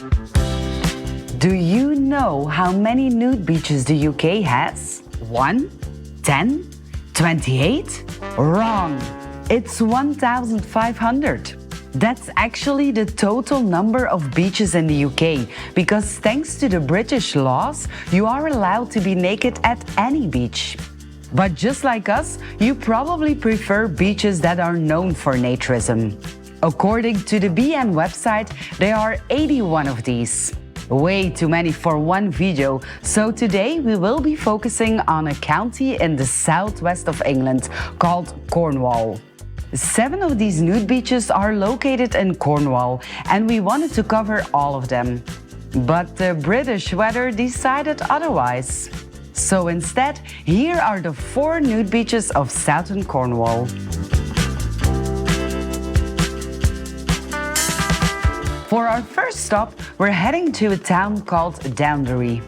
Do you know how many nude beaches the UK has? 1? 10? 28? Wrong! It's 1,500. That's actually the total number of beaches in the UK, because thanks to the British laws, you are allowed to be naked at any beach. But just like us, you probably prefer beaches that are known for naturism. According to the BN website, there are 81 of these. Way too many for one video, so today we will be focusing on a county in the southwest of England called Cornwall. 7 of these nude beaches are located in Cornwall, and we wanted to cover all of them. But the British weather decided otherwise. So instead, here are the 4 nude beaches of southern Cornwall. For our first stop, we're heading to a town called Downderry.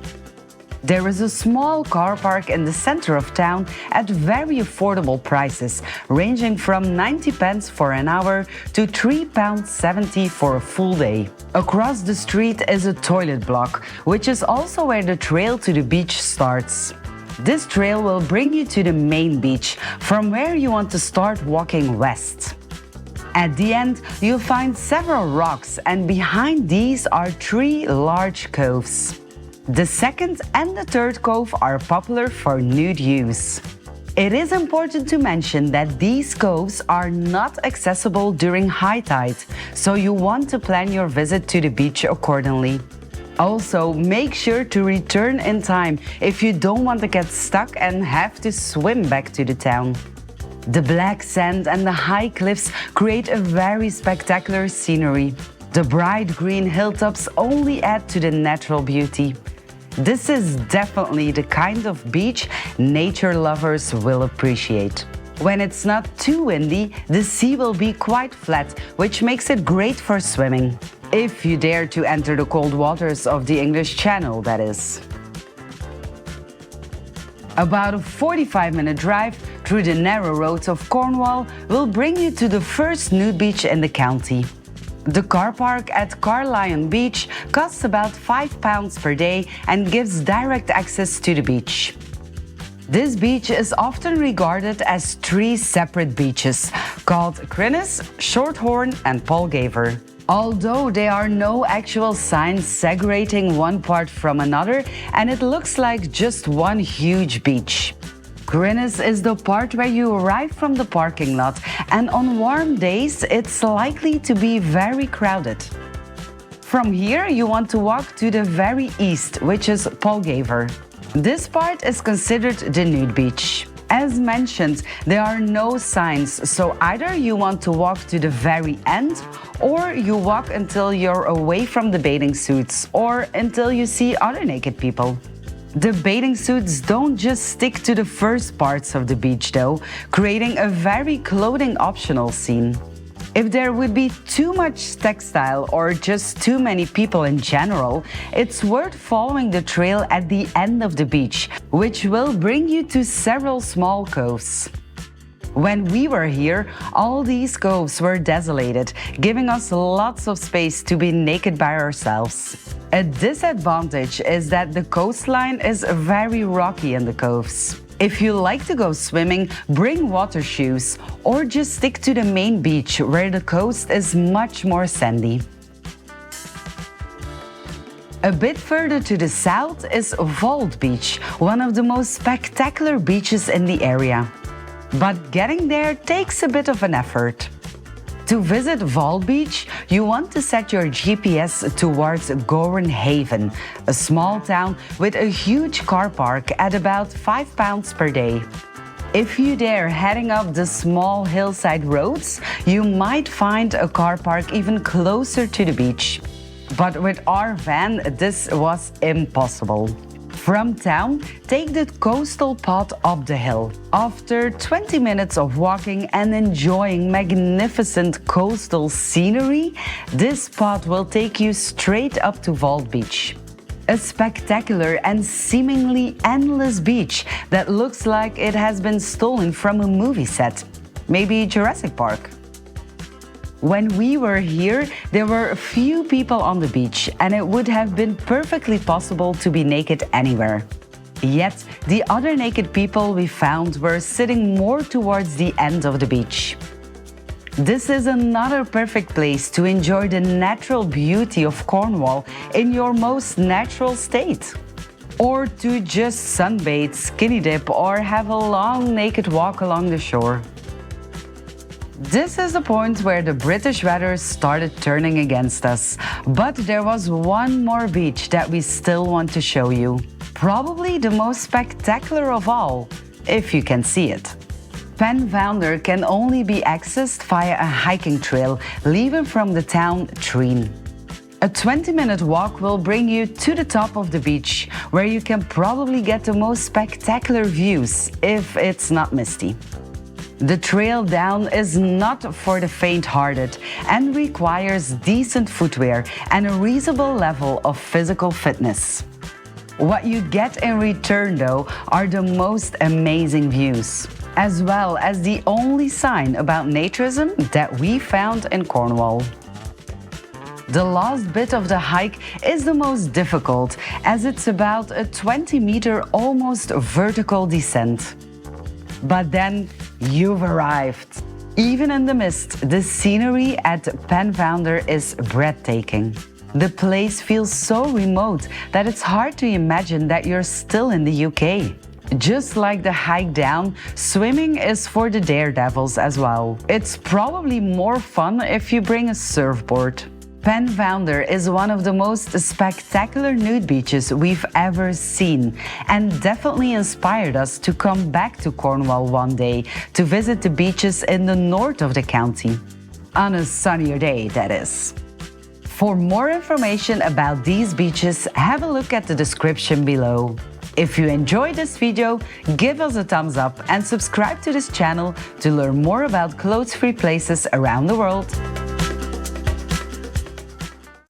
There is a small car park in the center of town at very affordable prices, ranging from 90 pence for an hour to £3.70 for a full day. Across the street is a toilet block, which is also where the trail to the beach starts. This trail will bring you to the main beach, from where you want to start walking west. At the end, you'll find several rocks, and behind these are 3 large coves. The second and the third cove are popular for nude use. It is important to mention that these coves are not accessible during high tide, so you want to plan your visit to the beach accordingly. Also, make sure to return in time if you don't want to get stuck and have to swim back to the town. The black sand and the high cliffs create a very spectacular scenery. The bright green hilltops only add to the natural beauty. This is definitely the kind of beach nature lovers will appreciate. When it's not too windy, the sea will be quite flat, which makes it great for swimming. If you dare to enter the cold waters of the English Channel, that is. About a 45-minute drive through the narrow roads of Cornwall will bring you to the first nude beach in the county. The car park at Carlyon Beach costs about £5 per day and gives direct access to the beach. This beach is often regarded as 3 separate beaches, called Crinnis, Shorthorn and Polgaver. Although there are no actual signs segregating one part from another, and it looks like just one huge beach. Crinnis is the part where you arrive from the parking lot, and on warm days it's likely to be very crowded. From here you want to walk to the very east, which is Polgaver. This part is considered the nude beach. As mentioned, there are no signs, so either you want to walk to the very end, or you walk until you're away from the bathing suits, or until you see other naked people. The bathing suits don't just stick to the first parts of the beach though, creating a very clothing optional scene. If there would be too much textile or just too many people in general, it's worth following the trail at the end of the beach, which will bring you to several small coves. When we were here, all these coves were desolated, giving us lots of space to be naked by ourselves. A disadvantage is that the coastline is very rocky in the coves. If you like to go swimming, bring water shoes, or just stick to the main beach where the coast is much more sandy. A bit further to the south is Nude Beach, one of the most spectacular beaches in the area. But getting there takes a bit of an effort. To visit Nude Beach, you want to set your GPS towards Goren Haven, a small town with a huge car park at about £5 per day. If you dare heading up the small hillside roads, you might find a car park even closer to the beach. But with our van, this was impossible. From town, take the coastal path up the hill. After 20 minutes of walking and enjoying magnificent coastal scenery, this path will take you straight up to Nude Beach. A spectacular and seemingly endless beach that looks like it has been stolen from a movie set, maybe Jurassic Park. When we were here, there were a few people on the beach, and it would have been perfectly possible to be naked anywhere. Yet, the other naked people we found were sitting more towards the end of the beach. This is another perfect place to enjoy the natural beauty of Cornwall in your most natural state. Or to just sunbathe, skinny dip, or have a long naked walk along the shore. This is the point where the British weather started turning against us, but there was one more beach that we still want to show you. Probably the most spectacular of all, if you can see it. Penvounder can only be accessed via a hiking trail leaving from the town Treen. A 20-minute walk will bring you to the top of the beach, where you can probably get the most spectacular views, if it's not misty. The trail down is not for the faint-hearted and requires decent footwear and a reasonable level of physical fitness. What you get in return, though, are the most amazing views, as well as the only sign about naturism that we found in Cornwall. The last bit of the hike is the most difficult, as it's about a 20-meter almost vertical descent. But then you've arrived. Even in the mist, the scenery at Penvounder is breathtaking. The place feels so remote that it's hard to imagine that you're still in the UK. Just like the hike down, swimming is for the daredevils as well. It's probably more fun if you bring a surfboard. Penvounder is one of the most spectacular nude beaches we've ever seen, and definitely inspired us to come back to Cornwall one day to visit the beaches in the north of the county. On a sunnier day, that is. For more information about these beaches, have a look at the description below. If you enjoyed this video, give us a thumbs up and subscribe to this channel to learn more about clothes-free places around the world.